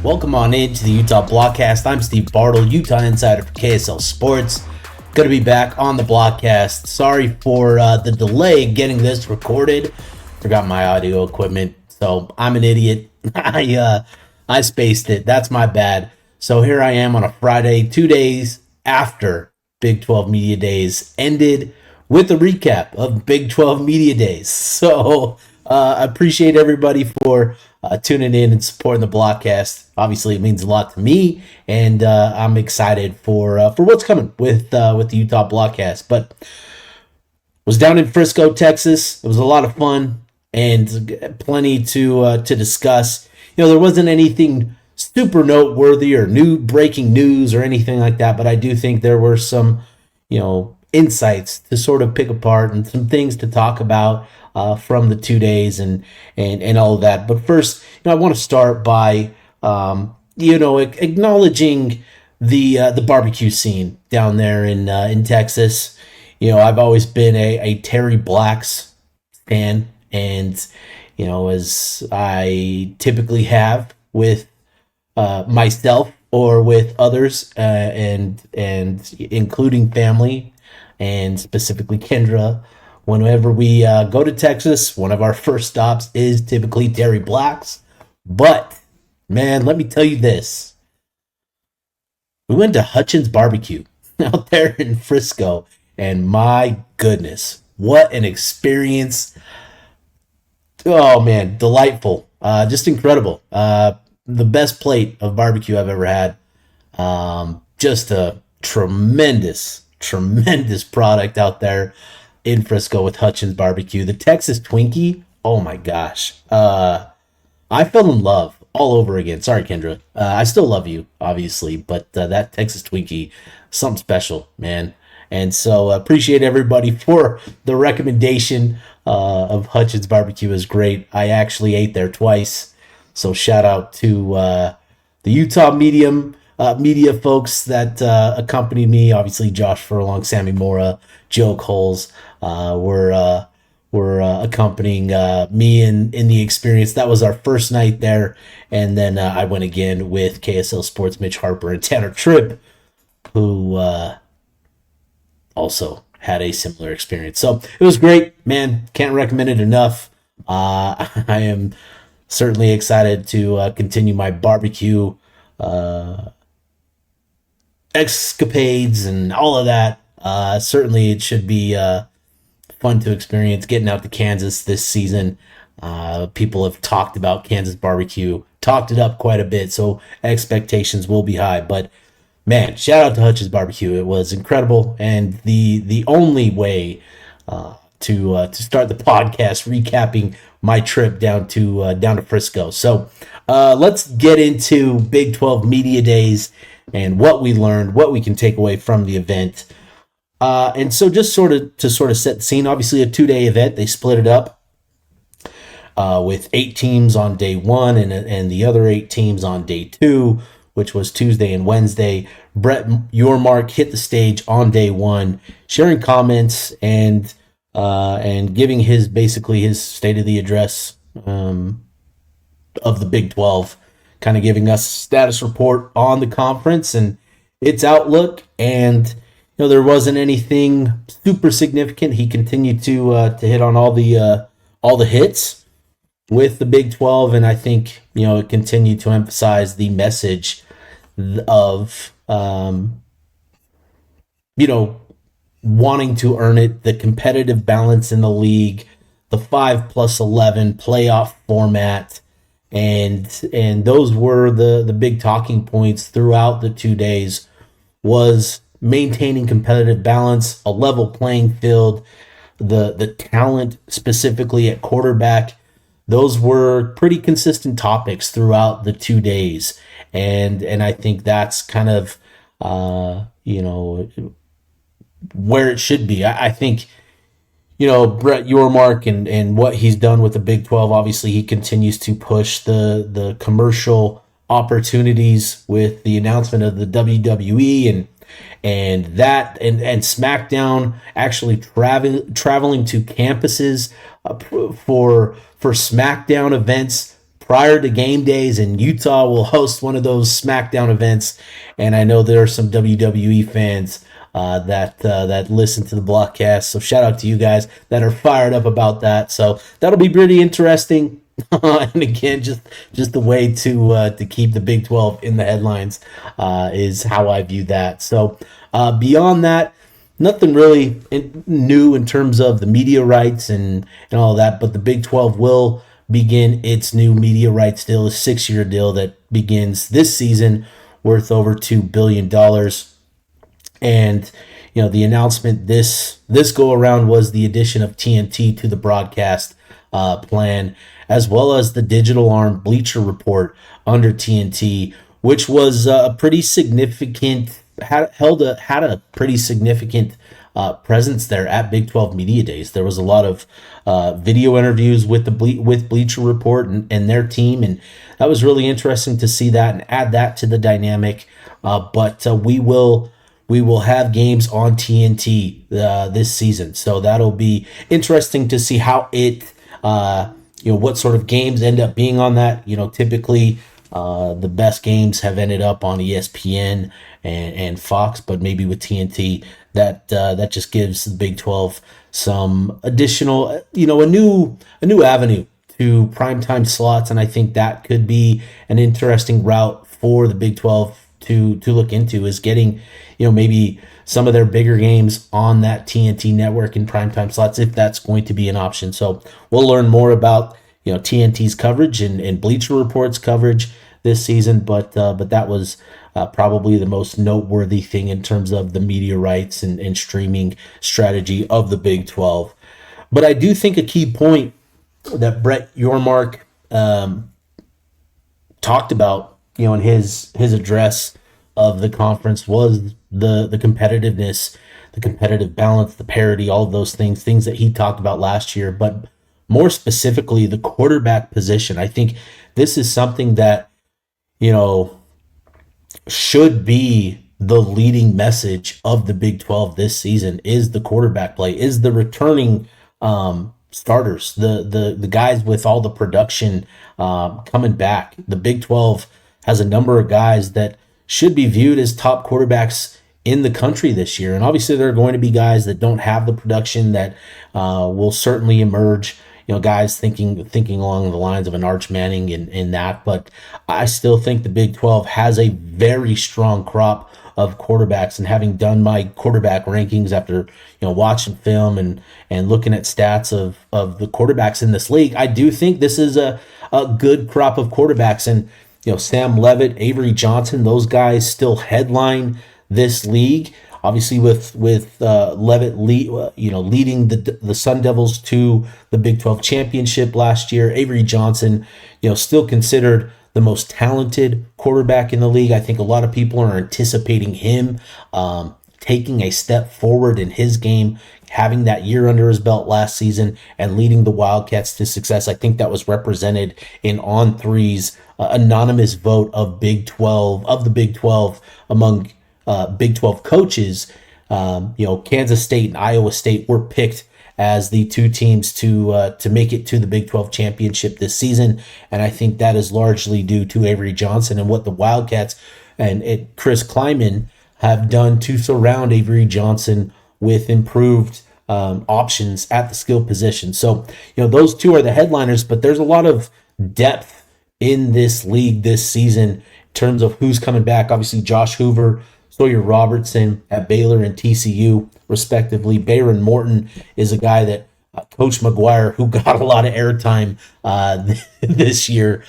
Welcome on into the Utah Blockcast. I'm Steve Bartle, Utah insider for KSL Sports. Good to be back on the Blockcast. Sorry for the delay getting this recorded. Forgot my audio equipment, so I'm an idiot. I spaced it. That's my bad. So here I am on a Friday, 2 days after Big 12 Media Days ended, with a recap of Big 12 Media Days. So I appreciate everybody for tuning in and supporting the Blockcast. Obviously, it means a lot to me, and I'm excited for what's coming with the Utah Blockcast. But was down in Frisco, Texas. It was a lot of fun and plenty to discuss. You know, there wasn't anything super noteworthy or new breaking news or anything like that, but I do think there were some, insights to sort of pick apart and some things to talk about from the 2 days and all of that. But first, I want to start by acknowledging the barbecue scene down there in Texas. I've always been a Terry Black's fan, and as I typically have with myself or with others, and including family, and specifically Kendra. Whenever we go to Texas, one of our first stops is typically Terry Black's. But, man, let me tell you this. We went to Hutchins Barbecue out there in Frisco, and my goodness, what an experience. Oh, man, delightful. Just incredible. The best plate of barbecue I've ever had. Just a tremendous product out there in Frisco with Hutchins Barbecue. The Texas Twinkie, oh my gosh. I fell in love all over again. Sorry, Kendra. I still love you, obviously, but that Texas Twinkie, something special, man. And so appreciate everybody for the recommendation of Hutchins Barbecue. Is great. I actually ate there twice. So shout out to the Utah media folks that accompanied me. Obviously, Josh Furlong, Sammy Mora, Joe Coles were accompanying me in the experience. That was our first night there, and then I went again with KSL Sports Mitch Harper and Tanner Tripp, who also had a similar experience. So it was great, man. Can't recommend it enough. I am certainly excited to continue my barbecue escapades and all of that. Certainly it should be fun to experience getting out to Kansas this season. People have talked about Kansas barbecue, talked it up quite a bit, so expectations will be high. But man, shout out to Hutchins Barbecue. It was incredible, and the only way to start the podcast recapping my trip down to Frisco. So let's get into Big 12 Media Days and what we learned, what we can take away from the event. And so just sort of set the scene, obviously a 2-day event. They split it up with 8 teams on day 1 and the other 8 teams on day 2, which was Tuesday and Wednesday. Brett Yormark hit the stage on day 1, sharing comments and giving his state of the address of the Big 12, kind of giving us a status report on the conference and its outlook. And there wasn't anything super significant. He continued to hit on all the hits with the Big 12, and I think it continued to emphasize the message of wanting to earn it, the competitive balance in the league, the 5+11 playoff format, and those were the big talking points throughout the 2 days. Was maintaining competitive balance, a level playing field, the talent specifically at quarterback. Those were pretty consistent topics throughout the 2 days, and I think that's kind of where it should be. I think Brett Yormark and what he's done with the Big 12. Obviously, he continues to push the commercial opportunities with the announcement of the WWE and SmackDown actually traveling to campuses for SmackDown events prior to game days, and Utah will host one of those SmackDown events. And I know there are some WWE fans that listen to the Blockcast. So shout out to you guys that are fired up about that. So that'll be pretty interesting. And again, just the way to keep the Big 12 in the headlines is how I view that. So beyond that, nothing really new in terms of the media rights and all that. But the Big 12 will begin its new media rights deal, a 6-year deal that begins this season, worth over $2 billion. And the announcement this go around was the addition of TNT to the broadcast plan, as well as the digital arm Bleacher Report under TNT, which was a pretty significant had a pretty significant presence there at Big 12 Media Days. There was a lot of video interviews with with Bleacher Report and their team, and that was really interesting to see that and add that to the dynamic. But we will have games on TNT this season, so that'll be interesting to see how it what sort of games end up being on that. Typically the best games have ended up on ESPN and Fox, but maybe with TNT that just gives the Big 12 some additional a new avenue to primetime slots, and I think that could be an interesting route for the Big 12 to look into, is getting maybe some of their bigger games on that TNT network in primetime slots, if that's going to be an option. So we'll learn more about TNT's coverage and Bleacher Report's coverage this season, but that was probably the most noteworthy thing in terms of the media rights and streaming strategy of the Big 12. But I do think a key point that Brett Yormark talked about in his address of the conference was the competitiveness, the competitive balance, the parity, all of those things that he talked about last year, but more specifically the quarterback position. I think this is something that should be the leading message of the Big 12 this season, is the quarterback play, is the returning starters, the guys with all the production coming back. The Big 12 has a number of guys that should be viewed as top quarterbacks in the country this year. And obviously there are going to be guys that don't have the production that will certainly emerge, guys thinking along the lines of an Arch Manning in that. But I still think the Big 12 has a very strong crop of quarterbacks, and having done my quarterback rankings after watching film and looking at stats of the quarterbacks in this league, I do think this is a good crop of quarterbacks. And Sam Leavitt, Avery Johnson, those guys still headline this league. Obviously, with Leavitt leading the Sun Devils to the Big 12 championship last year. Avery Johnson, still considered the most talented quarterback in the league. I think a lot of people are anticipating him taking a step forward in his game, having that year under his belt last season and leading the Wildcats to success. I think that was represented in On3's anonymous vote of the Big 12 among Big 12 coaches. Kansas State and Iowa State were picked as the two teams to make it to the Big 12 championship this season, and I think that is largely due to Avery Johnson and what the Wildcats and Chris Kleiman have done to surround Avery Johnson with improved options at the skill position. So those two are the headliners, but there's a lot of depth in this league this season in terms of who's coming back. Obviously, Josh Hoover, Sawyer Robertson at Baylor and TCU, respectively. Bayron Morton is a guy that Coach McGuire, who got a lot of airtime this year,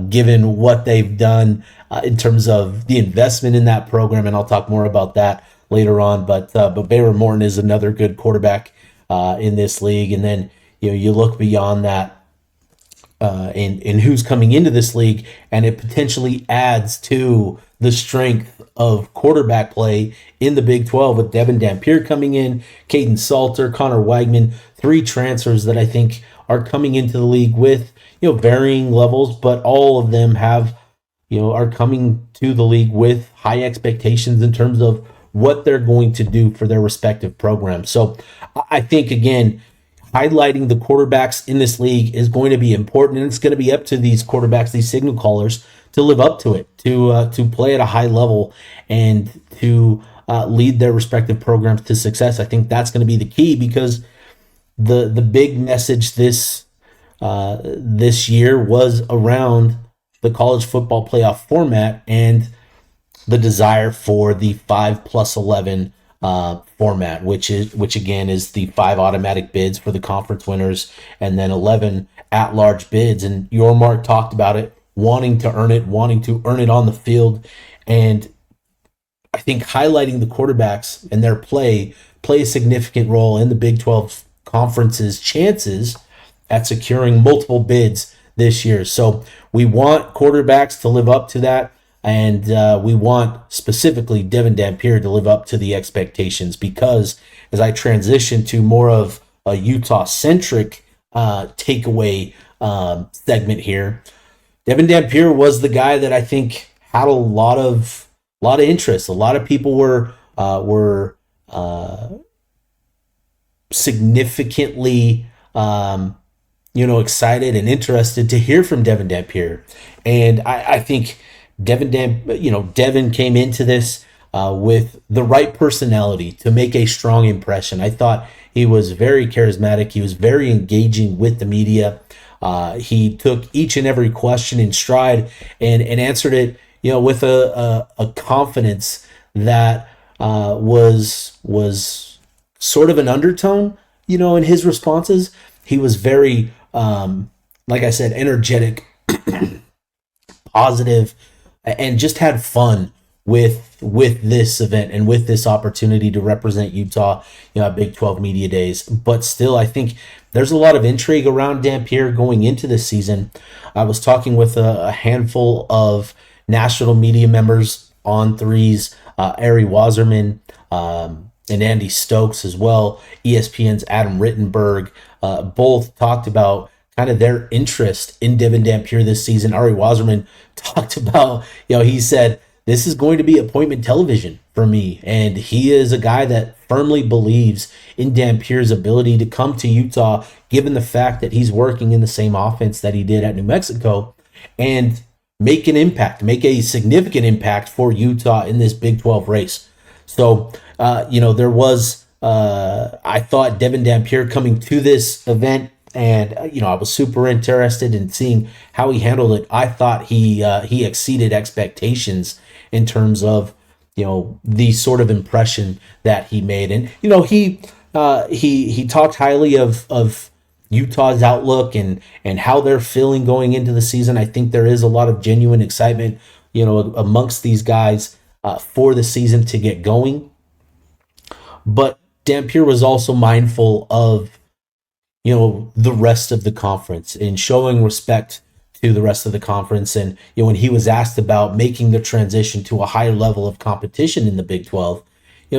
given what they've done in terms of the investment in that program, and I'll talk more about that later on. But Bayron Morton is another good quarterback in this league. And then you look beyond that in who's coming into this league, and it potentially adds to the strength of quarterback play in the Big 12 with Devon Dampier coming in, Caden Salter, Connor Weigman, 3 transfers that I think are coming into the league with varying levels, but all of them are coming to the league with high expectations in terms of what they're going to do for their respective programs. So I think, again, highlighting the quarterbacks in this league is going to be important, and it's going to be up to these quarterbacks, these signal callers, to live up to it, to play at a high level, and to lead their respective programs to success. I think that's going to be the key, because the big message this year was around the college football playoff format and the desire for the 5+11 format, which again is the 5 automatic bids for the conference winners and then 11 at-large bids. And Yormark talked about it, wanting to earn it on the field, and I think highlighting the quarterbacks and their play a significant role in the Big 12 conference's chances at securing multiple bids this year. So we want quarterbacks to live up to that, and we want specifically Devon Dampier to live up to the expectations, because as I transition to more of a Utah-centric takeaway segment here, Devon Dampier was the guy that I think had a lot of interest. A lot of people were significantly excited and interested to hear from Devon Dampier. And I think Devon came into this with the right personality to make a strong impression. I thought he was very charismatic. He was very engaging with the media. He took each and every question in stride and answered it, with a confidence that was sort of an undertone, in his responses. He was very, like I said, energetic, positive, and just had fun with this event and with this opportunity to represent Utah, at Big 12 Media Days. But still, I think there's a lot of intrigue around Dampier going into this season. I was talking with a handful of national media members on threes, Ari Wasserman, and Andy Stokes as well. ESPN's Adam Rittenberg both talked about kind of their interest in Devon Dampier this season. Ari Wasserman talked about, he said, this is going to be appointment television for me. And he is a guy that firmly believes in Dampier's ability to come to Utah, given the fact that he's working in the same offense that he did at New Mexico, and make an impact, make a significant impact for Utah in this Big 12 race. So, there was, I thought Devon Dampier coming to this event, and, I was super interested in seeing how he handled it. I thought he exceeded expectations in terms of, the sort of impression that he made. And, he talked highly of Utah's outlook and how they're feeling going into the season. I think there is a lot of genuine excitement, amongst these guys for the season to get going. But Dampier was also mindful of, the rest of the conference and showing respect to the rest of the conference. And, when he was asked about making the transition to a higher level of competition in the Big 12,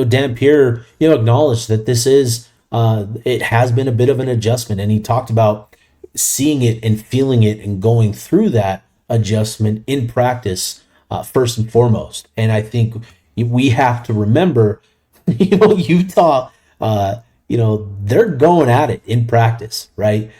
Dampier, acknowledged that this is, it has been a bit of an adjustment. And he talked about seeing it and feeling it and going through that adjustment in practice, first and foremost. And I think we have to remember, Utah, they're going at it in practice, right?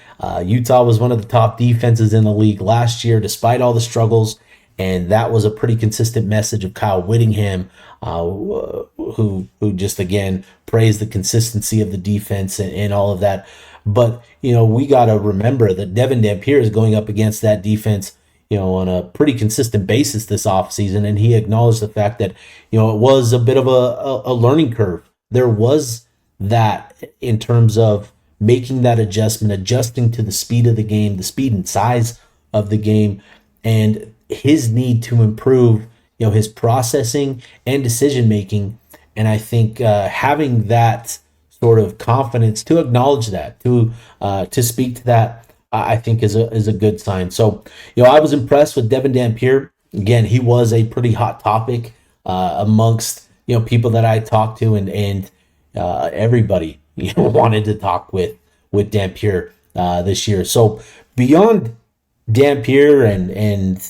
Utah was one of the top defenses in the league last year, despite all the struggles. And that was a pretty consistent message of Kyle Whittingham, who just, again, praised the consistency of the defense and all of that. But, we got to remember that Devon Dampier is going up against that defense, on a pretty consistent basis this offseason. And he acknowledged the fact that, it was a bit of a learning curve. There was that in terms of making that adjustment, adjusting to the speed of the game, the speed and size of the game, and his need to improve, his processing and decision making. And I think having that sort of confidence to acknowledge that, to speak to that, I think is a good sign. So, I was impressed with Devon Dampier. Again, he was a pretty hot topic amongst people that I talked to, and everybody wanted to talk with Dampier this year. So beyond Dampier and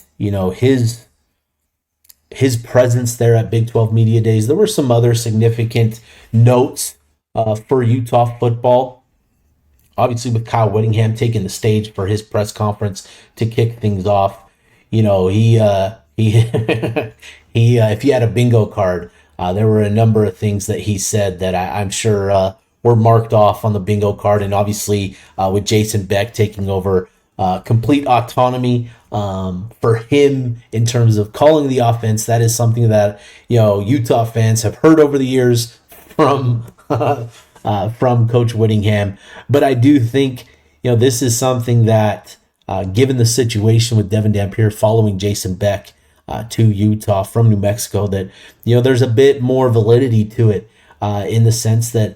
his presence there at Big 12 Media Days, there were some other significant notes for Utah football. obviously with Kyle Whittingham taking the stage for his press conference to kick things off. He he if you had a bingo card, there were a number of things that he said that I'm sure were marked off on the bingo card, and obviously with Jason Beck taking over complete autonomy for him in terms of calling the offense. That is something that Utah fans have heard over the years from from Coach Whittingham. But I do think this is something that, given the situation with Devon Dampier following Jason Beck to Utah from New Mexico, that there's a bit more validity to it in the sense that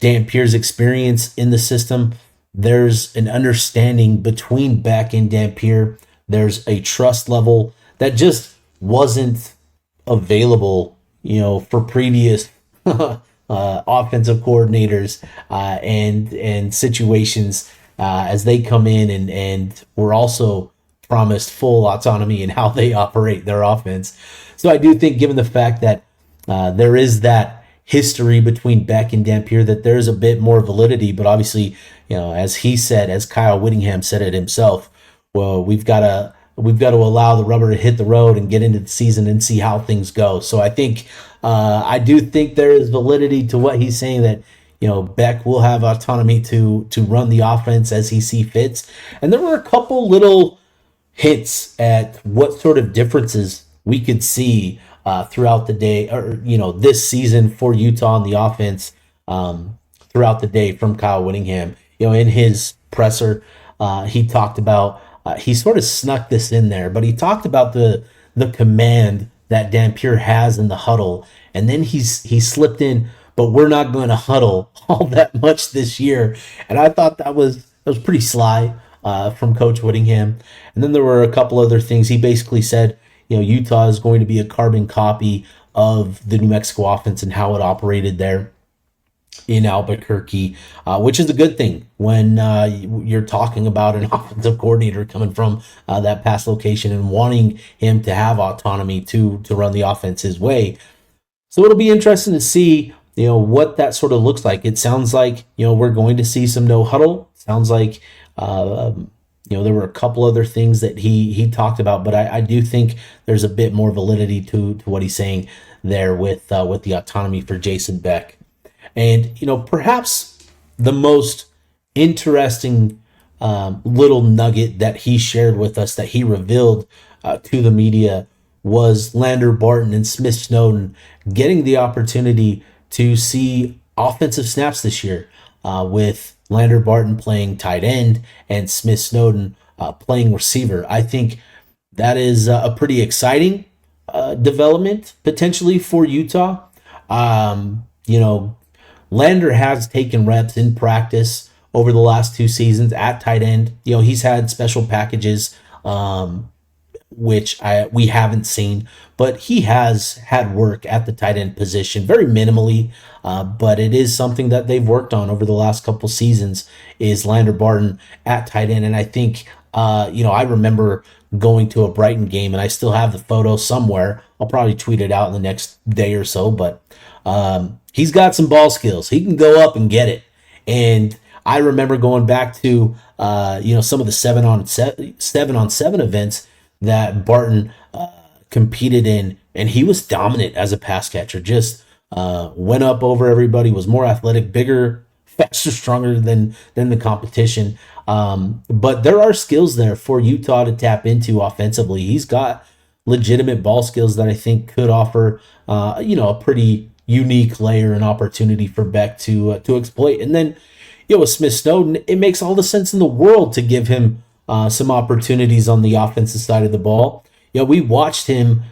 Dampier's experience in the system. There's an understanding between Beck and Dampier. There's a trust level that just wasn't available, for previous offensive coordinators and situations as they come in and were also promised full autonomy in how they operate their offense. So I do think, given the fact that there is that history between Beck and Dampier, that there's a bit more validity. But obviously, as he said, as Kyle Whittingham said it himself, well, we've got to allow the rubber to hit the road and get into the season and see how things go. So I think I do think there is validity to what he's saying, that Beck will have autonomy to run the offense as he sees fits. And there were a couple little hints at what sort of differences we could see throughout the day, or this season for Utah on the offense throughout the day from Kyle Whittingham. In his presser, he talked about he sort of snuck this in there, but he talked about the command that Dampier has in the huddle, and then he slipped in, but we're not going to huddle all that much this year. And I thought that was pretty sly from Coach Whittingham. And then there were a couple other things. He basically said, Utah is going to be a carbon copy of the New Mexico offense and how it operated there in Albuquerque, which is a good thing when you're talking about an offensive coordinator coming from that past location and wanting him to have autonomy to run the offense his way. So it'll be interesting to see what that sort of looks like. It sounds like we're going to see some no huddle. Sounds like there were a couple other things that he talked about, but I do think there's a bit more validity to what he's saying there with the autonomy for Jason Beck. And perhaps the most interesting little nugget that he shared with us, that he revealed to the media, was Lander Barton and Smith Snowden getting the opportunity to see offensive snaps this year, with Lander Barton playing tight end and Smith Snowden playing receiver. I think that is a pretty exciting development potentially for Utah. Lander has taken reps in practice over the last 2 seasons at tight end. He's had special packages, which we haven't seen, but he has had work at the tight end position, very minimally, but it is something that they've worked on over the last couple seasons, is Lander Barton at tight end. And I think, I remember going to a Brighton game, and I still have the photo somewhere. I'll probably tweet it out in the next day or so, but he's got some ball skills. He can go up and get it. And I remember going back to, some of the 7-on-7 events that Barton competed in, and he was dominant as a pass catcher. Just went up over everybody, was more athletic, bigger, faster, stronger than the competition. But there are skills there for Utah to tap into offensively. He's got legitimate ball skills that I think could offer a pretty unique layer and opportunity for Beck to exploit. And then with Smith Snowden, it makes all the sense in the world to give him some opportunities on the offensive side of the ball. We watched him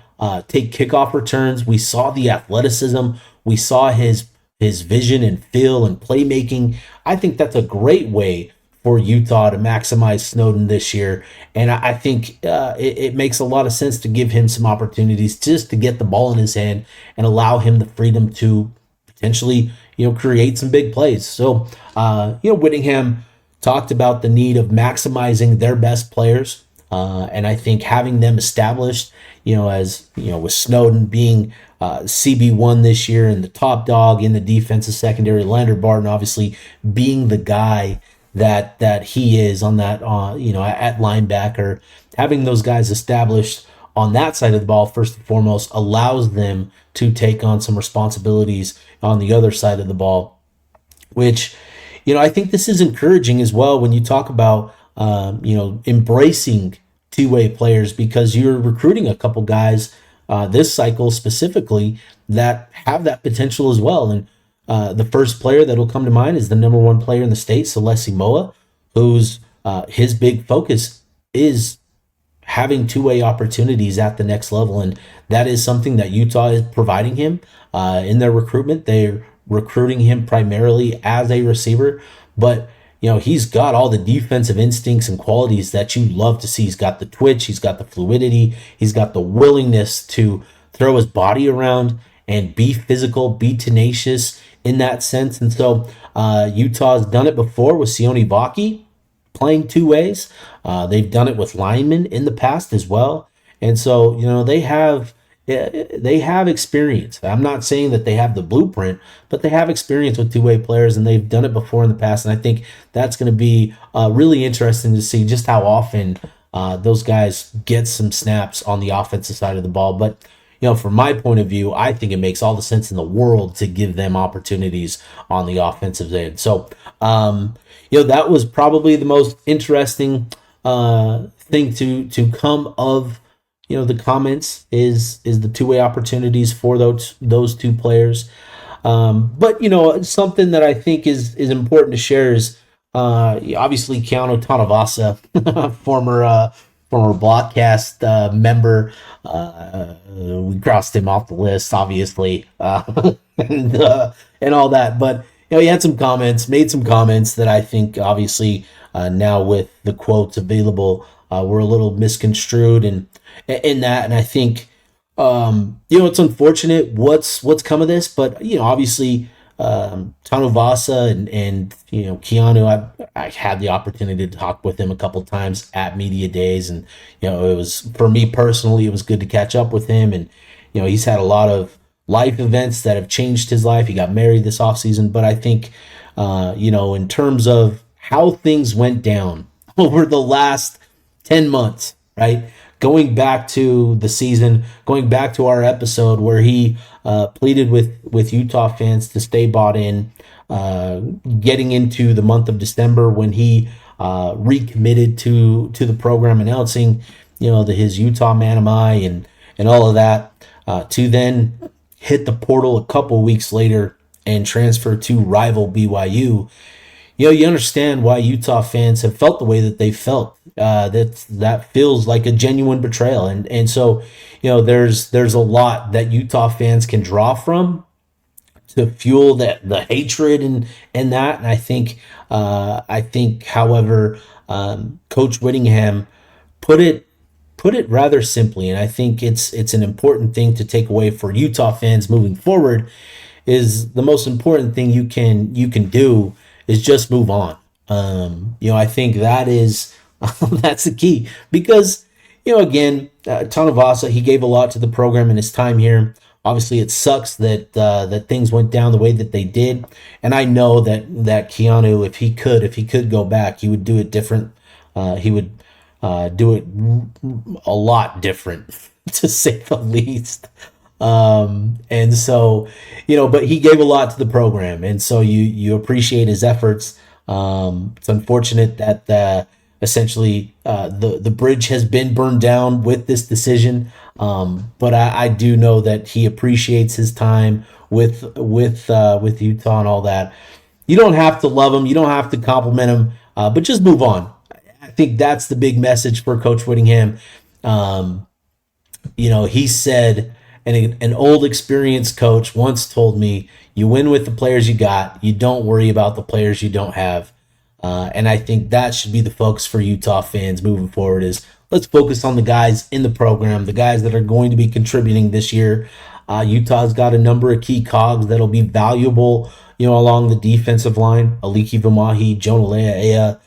take kickoff returns. We saw the athleticism. We saw his vision and feel and playmaking. I think that's a great way for Utah to maximize Snowden this year. And I think it makes a lot of sense to give him some opportunities just to get the ball in his hand and allow him the freedom to potentially, create some big plays. So, Whittingham talked about the need of maximizing their best players. And I think having them established, with Snowden being CB1 this year and the top dog in the defensive secondary, Lander Barton obviously being the guy that he is on that, at linebacker. Having those guys established on that side of the ball, first and foremost, allows them to take on some responsibilities on the other side of the ball, which, I think this is encouraging as well when you talk about, embracing two-way players, because you're recruiting a couple guys this cycle specifically that have that potential as well. And the first player that'll come to mind is the number one player in the state, Celesi Moa, whose his big focus is having two-way opportunities at the next level, and that is something that Utah is providing him in their recruitment. They're recruiting him primarily as a receiver, but he's got all the defensive instincts and qualities that you love to see. He's got the twitch, he's got the fluidity, he's got the willingness to throw his body around and be physical, be tenacious in that sense. And so Utah's done it before with Sione Vaki playing two ways. They've done it with linemen in the past as well. And so, they have experience. I'm not saying that they have the blueprint, but they have experience with two-way players, and they've done it before in the past. And I think that's going to be really interesting to see just how often those guys get some snaps on the offensive side of the ball. But from my point of view, I think it makes all the sense in the world to give them opportunities on the offensive end. So, that was probably the most interesting thing to come of the comments is the two-way opportunities for those two players. But something that I think is important to share is obviously Keanu Tanavasa, former Blockcast member. We crossed him off the list, obviously, and all that. But he had some comments, made some comments that I think obviously now with the quotes available were a little misconstrued and in that. And I think it's unfortunate what's come of this, but obviously Tanuvasa and Keanu, I had the opportunity to talk with him a couple times at media days, and it was, for me personally, it was good to catch up with him. And he's had a lot of life events that have changed his life. He got married this offseason, but I think in terms of how things went down over the last 10 months, right? Going back to the season, going back to our episode where he pleaded with Utah fans to stay bought in, getting into the month of December when he recommitted to the program, announcing his Utah man am I and all of that, to then hit the portal a couple weeks later and transfer to rival BYU. You understand why Utah fans have felt the way that they felt. That feels like a genuine betrayal, and so there's a lot that Utah fans can draw from to fuel the hatred and that. And I think, however, Coach Whittingham put it rather simply, and I think it's an important thing to take away for Utah fans moving forward. Is the most important thing you can do is just move on. I think that is that's the key, because again, Tanavasa, he gave a lot to the program in his time here. Obviously, it sucks that things went down the way that they did, and I know that Keanu, if he could go back, he would do it different. He would do it a lot different, to say the least. And so, but he gave a lot to the program, and so you appreciate his efforts. It's unfortunate that essentially the bridge has been burned down with this decision. But I do know that he appreciates his time with Utah and all that. You don't have to love him, you don't have to compliment him, but just move on. I think that's the big message for Coach Whittingham. He said, an old experienced coach once told me, you win with the players you got, you don't worry about the players you don't have. And I think that should be the focus for Utah fans moving forward, is let's focus on the guys in the program, the guys that are going to be contributing this year. Utah's got a number of key cogs that'll be valuable, along the defensive line. Aliki Vamahi, Jonalea Ea,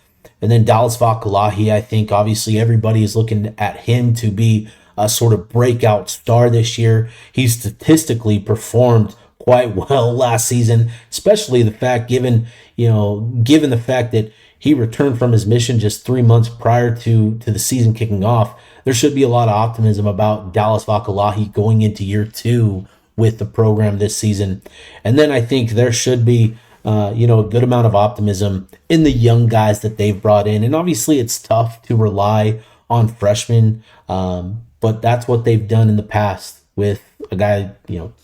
and then Dallas Vakalahi. I think obviously everybody is looking at him to be a sort of breakout star this year. He's statistically performed quite well last season, especially given the fact that he returned from his mission just 3 months prior to the season kicking off. There should be a lot of optimism about Dallas Vakalahi going into year two with the program this season. And then I think there should be, a good amount of optimism in the young guys that they've brought in. And obviously, it's tough to rely on freshmen, but that's what they've done in the past with a guy,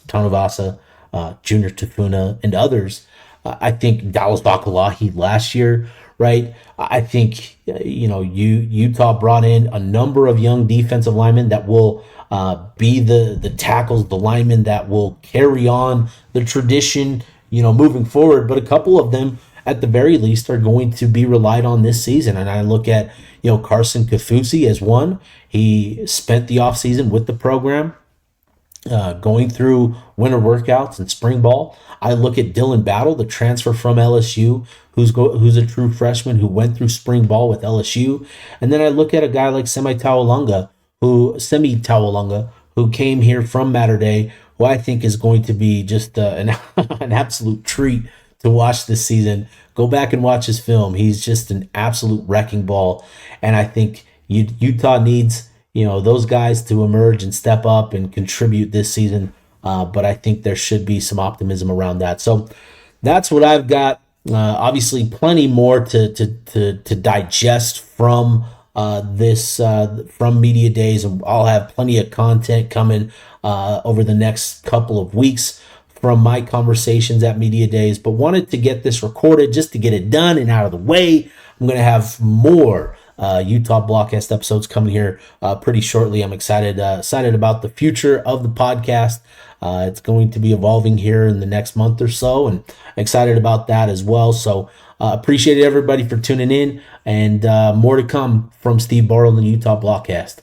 Tanuvasa, Junior Tafuna, and others. I think Dallas Vakalahi last year, right? I think, Utah brought in a number of young defensive linemen that will be the tackles, the linemen that will carry on the tradition, moving forward. But a couple of them, at the very least, are going to be relied on this season. And I look at, Carson Kafusi as one. He spent the offseason with the program, going through winter workouts and spring ball. I look at Dylan Battle, the transfer from LSU, who's a true freshman who went through spring ball with LSU. And then I look at a guy like Semi Tawalunga, who came here from Mater Dei, who I think is going to be just an absolute treat to watch this season. Go back and watch his film. He's just an absolute wrecking ball. And I think Utah needs, those guys to emerge and step up and contribute this season. But I think there should be some optimism around that. So that's what I've got. Obviously, plenty more to digest from from Media Days, and I'll have plenty of content coming over the next couple of weeks from my conversations at Media Days, but wanted to get this recorded just to get it done and out of the way. I'm going to have more Utah Blockcast episodes coming here pretty shortly. I'm excited about the future of the podcast. It's going to be evolving here in the next month or so, and excited about that as well. So appreciate everybody for tuning in, and more to come from Steve Bartle and the Utah Blockcast.